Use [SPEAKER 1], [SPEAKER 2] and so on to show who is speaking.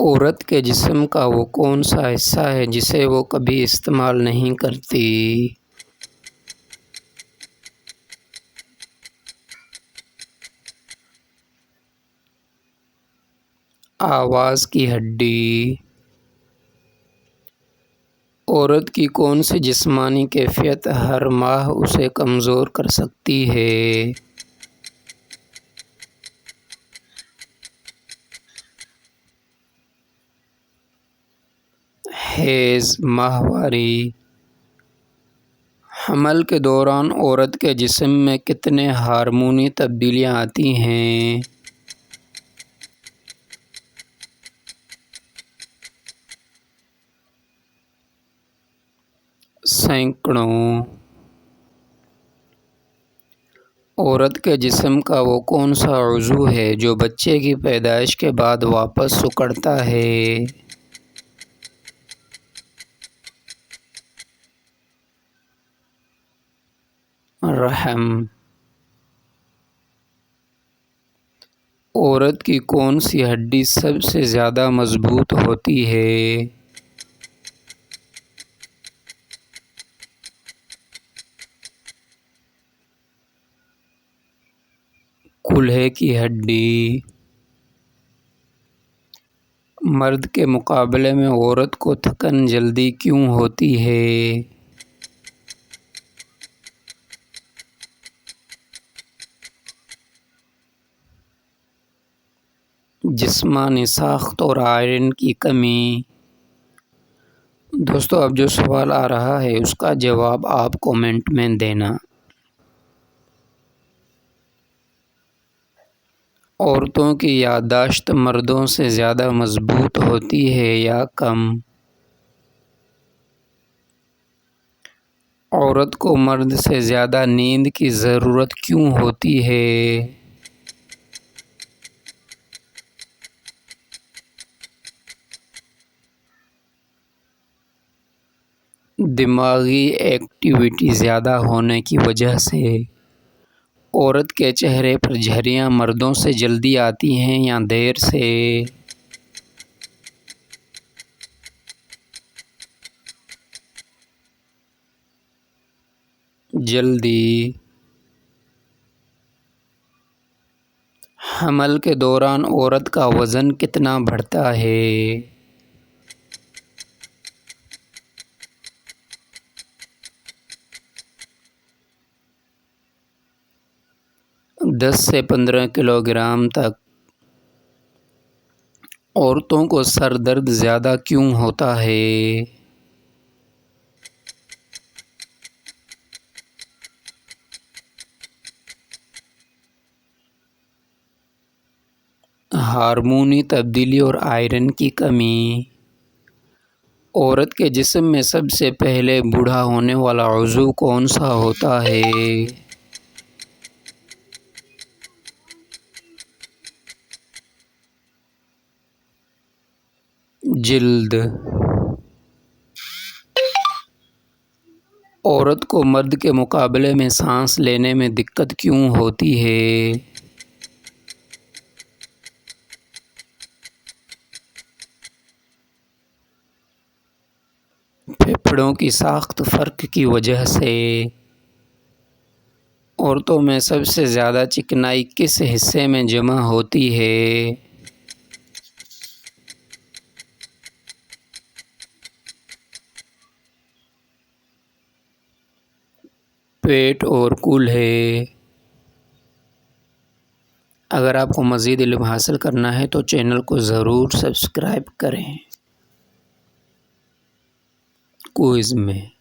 [SPEAKER 1] عورت کے جسم کا وہ کون سا حصہ ہے جسے وہ کبھی استعمال نہیں کرتی؟ آواز کی ہڈی۔ عورت کی کون سی جسمانی کیفیت ہر ماہ اسے کمزور کر سکتی ہے؟ حیض، ماہواری۔ حمل کے دوران عورت کے جسم میں کتنے ہارمونی تبدیلیاں آتی ہیں؟ سینکڑوں۔ عورت کے جسم کا وہ کون سا عضو ہے جو بچے کی پیدائش کے بعد واپس سکڑتا ہے؟ رحم۔ عورت کی کون سی ہڈی سب سے زیادہ مضبوط ہوتی ہے؟ کولہے کی ہڈی۔ مرد کے مقابلے میں عورت کو تھکن جلدی کیوں ہوتی ہے؟ جسمانی ساخت اور آئرن کی کمی۔ دوستو اب جو سوال آ رہا ہے اس کا جواب آپ کومنٹ میں دینا۔ عورتوں کی یادداشت مردوں سے زیادہ مضبوط ہوتی ہے یا کم؟ عورت کو مرد سے زیادہ نیند کی ضرورت کیوں ہوتی ہے؟ دماغی ایکٹیویٹی زیادہ ہونے کی وجہ سے۔ عورت کے چہرے پر جھریاں مردوں سے جلدی آتی ہیں یا دیر سے؟ جلدی۔ حمل کے دوران عورت کا وزن کتنا بڑھتا ہے؟ 10 سے 15 کلو گرام تک۔ عورتوں کو سر درد زیادہ کیوں ہوتا ہے؟ ہارمونی تبدیلی اور آئرن کی کمی۔ عورت کے جسم میں سب سے پہلے بوڑھا ہونے والا عضو کون سا ہوتا ہے؟ جلد۔ عورت کو مرد کے مقابلے میں سانس لینے میں دقت کیوں ہوتی ہے؟ پھیپھڑوں کی ساخت فرق کی وجہ سے۔ عورتوں میں سب سے زیادہ چکنائی کس حصے میں جمع ہوتی ہے؟ پیٹ اور کولہے۔ اگر آپ کو مزید علم حاصل کرنا ہے تو چینل کو ضرور سبسکرائب کریں۔ کوئز میں